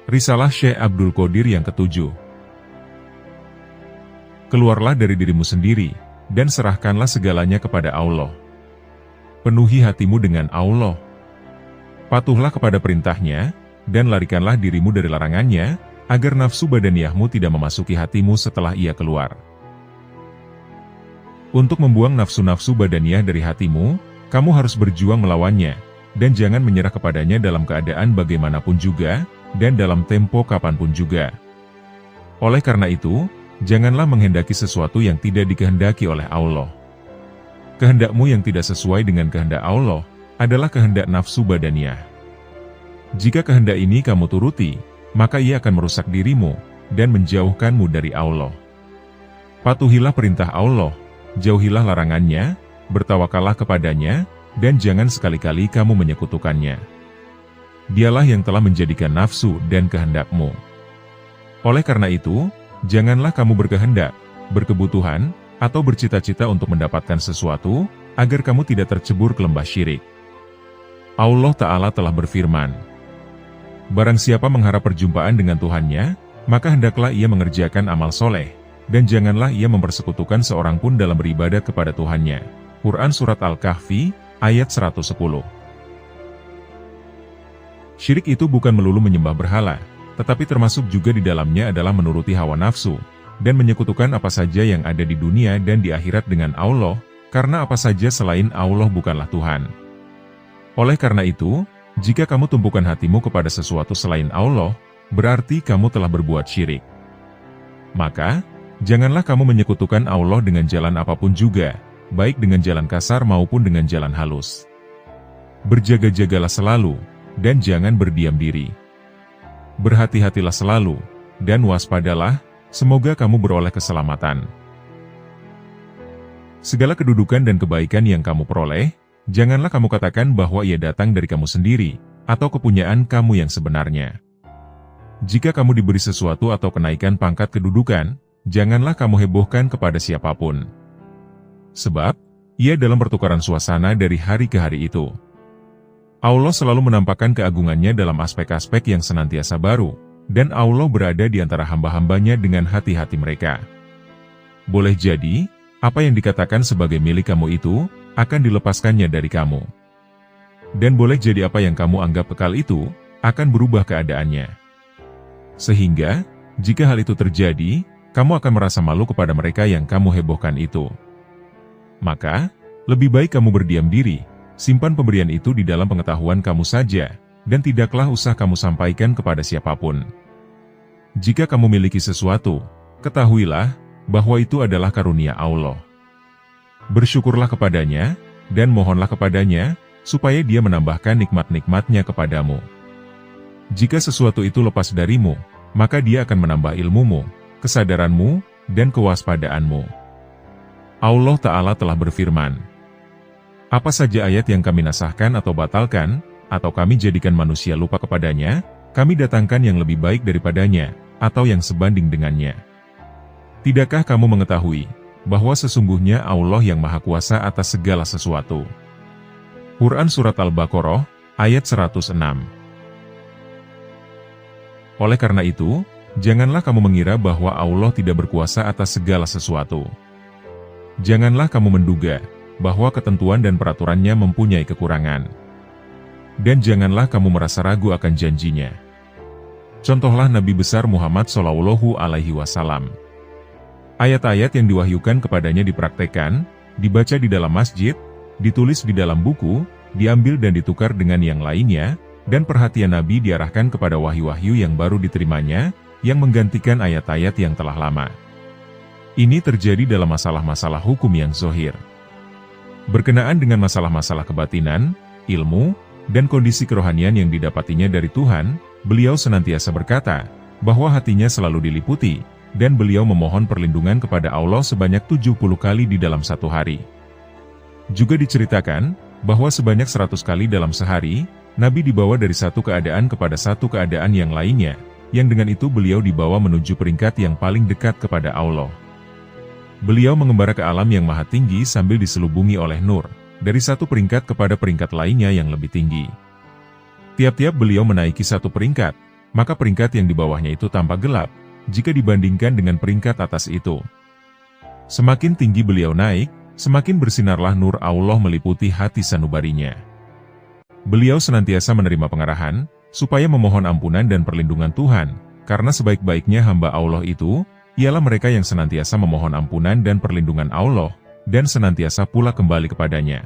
Risalah Syekh Abdul Qadir yang ke-7. Keluarlah dari dirimu sendiri, dan serahkanlah segalanya kepada Allah. Penuhi hatimu dengan Allah. Patuhlah kepada perintahnya, dan larikanlah dirimu dari larangannya, agar nafsu badaniyahmu tidak memasuki hatimu setelah ia keluar. Untuk membuang nafsu-nafsu badaniyah dari hatimu, kamu harus berjuang melawannya, dan jangan menyerah kepadanya dalam keadaan bagaimanapun juga, dan dalam tempo kapanpun juga. Oleh karena itu, janganlah menghendaki sesuatu yang tidak dikehendaki oleh Allah. Kehendakmu yang tidak sesuai dengan kehendak Allah, adalah kehendak nafsu badaniyah. Jika kehendak ini kamu turuti, maka ia akan merusak dirimu, dan menjauhkanmu dari Allah. Patuhilah perintah Allah, jauhilah larangannya, bertawakallah kepadanya, dan jangan sekali-kali kamu menyekutukannya. Dialah yang telah menjadikan nafsu dan kehendakmu. Oleh karena itu, janganlah kamu berkehendak, berkebutuhan, atau bercita-cita untuk mendapatkan sesuatu, agar kamu tidak tercebur ke lembah syirik. Allah Ta'ala telah berfirman, barang siapa mengharap perjumpaan dengan Tuhannya, maka hendaklah ia mengerjakan amal soleh, dan janganlah ia mempersekutukan seorang pun dalam beribadat kepada Tuhannya. Quran Surat Al-Kahfi, ayat 110. Syirik itu bukan melulu menyembah berhala, tetapi termasuk juga di dalamnya adalah menuruti hawa nafsu, dan menyekutukan apa saja yang ada di dunia dan di akhirat dengan Allah, karena apa saja selain Allah bukanlah Tuhan. Oleh karena itu, jika kamu tumpukan hatimu kepada sesuatu selain Allah, berarti kamu telah berbuat syirik. Maka, janganlah kamu menyekutukan Allah dengan jalan apapun juga, baik dengan jalan kasar maupun dengan jalan halus. Berjaga-jagalah selalu, dan jangan berdiam diri. Berhati-hatilah selalu, dan waspadalah, semoga kamu beroleh keselamatan. Segala kedudukan dan kebaikan yang kamu peroleh, janganlah kamu katakan bahwa ia datang dari kamu sendiri, atau kepunyaan kamu yang sebenarnya. Jika kamu diberi sesuatu atau kenaikan pangkat kedudukan, janganlah kamu hebohkan kepada siapapun. Sebab, ia dalam pertukaran suasana dari hari ke hari itu. Allah selalu menampakkan keagungannya dalam aspek-aspek yang senantiasa baru, dan Allah berada di antara hamba-hambanya dengan hati-hati mereka. Boleh jadi, apa yang dikatakan sebagai milik kamu itu, akan dilepaskannya dari kamu. Dan boleh jadi apa yang kamu anggap kekal itu, akan berubah keadaannya. Sehingga, jika hal itu terjadi, kamu akan merasa malu kepada mereka yang kamu hebohkan itu. Maka, lebih baik kamu berdiam diri, simpan pemberian itu di dalam pengetahuan kamu saja, dan tidaklah usah kamu sampaikan kepada siapapun. Jika kamu miliki sesuatu, ketahuilah bahwa itu adalah karunia Allah. Bersyukurlah kepadanya, dan mohonlah kepadanya, supaya dia menambahkan nikmat-nikmatnya kepadamu. Jika sesuatu itu lepas darimu, maka dia akan menambah ilmumu, kesadaranmu, dan kewaspadaanmu. Allah Ta'ala telah berfirman, apa saja ayat yang kami nasahkan atau batalkan, atau kami jadikan manusia lupa kepadanya, kami datangkan yang lebih baik daripadanya, atau yang sebanding dengannya. Tidakkah kamu mengetahui, bahwa sesungguhnya Allah yang Maha Kuasa atas segala sesuatu? Quran Surat Al-Baqarah, ayat 106. Oleh karena itu, janganlah kamu mengira bahwa Allah tidak berkuasa atas segala sesuatu. Janganlah kamu menduga, bahwa ketentuan dan peraturannya mempunyai kekurangan. Dan janganlah kamu merasa ragu akan janjinya. Contohlah Nabi besar Muhammad SAW. Ayat-ayat yang diwahyukan kepadanya dipraktekkan, dibaca di dalam masjid, ditulis di dalam buku, diambil dan ditukar dengan yang lainnya, dan perhatian Nabi diarahkan kepada wahyu-wahyu yang baru diterimanya, yang menggantikan ayat-ayat yang telah lama. Ini terjadi dalam masalah-masalah hukum yang zahir. Berkenaan dengan masalah-masalah kebatinan, ilmu, dan kondisi kerohanian yang didapatinya dari Tuhan, beliau senantiasa berkata, bahwa hatinya selalu diliputi, dan beliau memohon perlindungan kepada Allah sebanyak 70 kali di dalam satu hari. Juga diceritakan, bahwa sebanyak 100 kali dalam sehari, Nabi dibawa dari satu keadaan kepada satu keadaan yang lainnya, yang dengan itu beliau dibawa menuju peringkat yang paling dekat kepada Allah. Beliau mengembara ke alam yang maha tinggi sambil diselubungi oleh nur, dari satu peringkat kepada peringkat lainnya yang lebih tinggi. Tiap-tiap beliau menaiki satu peringkat, maka peringkat yang di bawahnya itu tampak gelap, jika dibandingkan dengan peringkat atas itu. Semakin tinggi beliau naik, semakin bersinarlah nur Allah meliputi hati sanubarinya. Beliau senantiasa menerima pengarahan, supaya memohon ampunan dan perlindungan Tuhan, karena sebaik-baiknya hamba Allah itu, ialah mereka yang senantiasa memohon ampunan dan perlindungan Allah, dan senantiasa pula kembali kepadanya.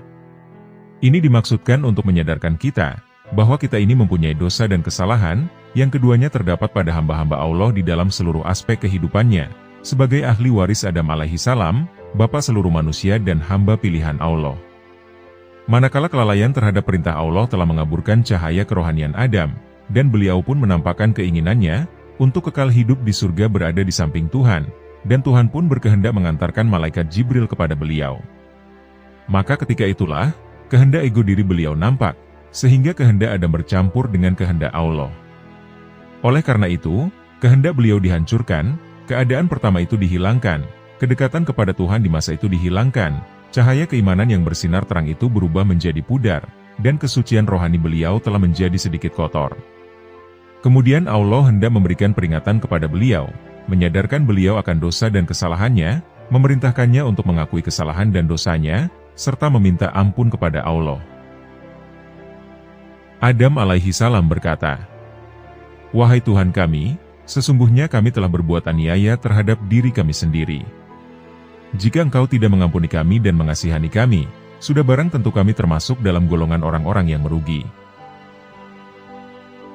Ini dimaksudkan untuk menyadarkan kita, bahwa kita ini mempunyai dosa dan kesalahan, yang keduanya terdapat pada hamba-hamba Allah di dalam seluruh aspek kehidupannya, sebagai ahli waris Adam alaihi salam, bapa seluruh manusia dan hamba pilihan Allah. Manakala kelalaian terhadap perintah Allah telah mengaburkan cahaya kerohanian Adam, dan beliau pun menampakkan keinginannya, untuk kekal hidup di surga berada di samping Tuhan, dan Tuhan pun berkehendak mengantarkan malaikat Jibril kepada beliau. Maka ketika itulah, kehendak ego diri beliau nampak, sehingga kehendak Adam bercampur dengan kehendak Allah. Oleh karena itu, kehendak beliau dihancurkan, keadaan pertama itu dihilangkan, kedekatan kepada Tuhan di masa itu dihilangkan, cahaya keimanan yang bersinar terang itu berubah menjadi pudar, dan kesucian rohani beliau telah menjadi sedikit kotor. Kemudian Allah hendak memberikan peringatan kepada beliau, menyadarkan beliau akan dosa dan kesalahannya, memerintahkannya untuk mengakui kesalahan dan dosanya, serta meminta ampun kepada Allah. Adam alaihi salam berkata, "Wahai Tuhan kami, sesungguhnya kami telah berbuat aniaya terhadap diri kami sendiri. Jika Engkau tidak mengampuni kami dan mengasihani kami, sudah barang tentu kami termasuk dalam golongan orang-orang yang merugi."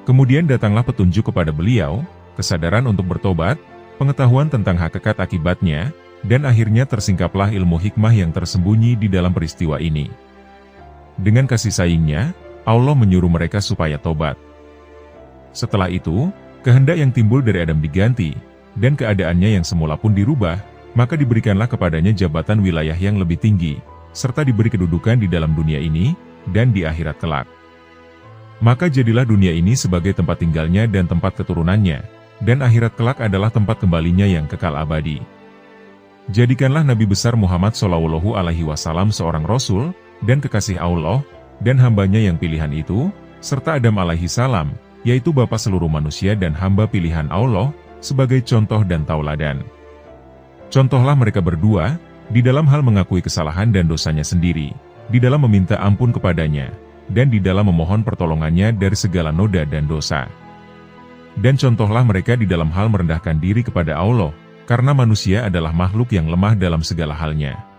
Kemudian datanglah petunjuk kepada beliau, kesadaran untuk bertobat, pengetahuan tentang hakikat akibatnya, dan akhirnya tersingkaplah ilmu hikmah yang tersembunyi di dalam peristiwa ini. Dengan kasih sayangnya, Allah menyuruh mereka supaya tobat. Setelah itu, kehendak yang timbul dari Adam diganti, dan keadaannya yang semula pun dirubah, maka diberikanlah kepadanya jabatan wilayah yang lebih tinggi, serta diberi kedudukan di dalam dunia ini, dan di akhirat kelak. Maka jadilah dunia ini sebagai tempat tinggalnya dan tempat keturunannya, dan akhirat kelak adalah tempat kembalinya yang kekal abadi. Jadikanlah Nabi besar Muhammad SAW seorang Rasul, dan kekasih Allah, dan hambanya yang pilihan itu, serta Adam alaihi salam, yaitu bapa seluruh manusia dan hamba pilihan Allah, sebagai contoh dan tauladan. Contohlah mereka berdua, di dalam hal mengakui kesalahan dan dosanya sendiri, di dalam meminta ampun kepadanya, dan di dalam memohon pertolongannya dari segala noda dan dosa. Dan contohlah mereka di dalam hal merendahkan diri kepada Allah, karena manusia adalah makhluk yang lemah dalam segala halnya.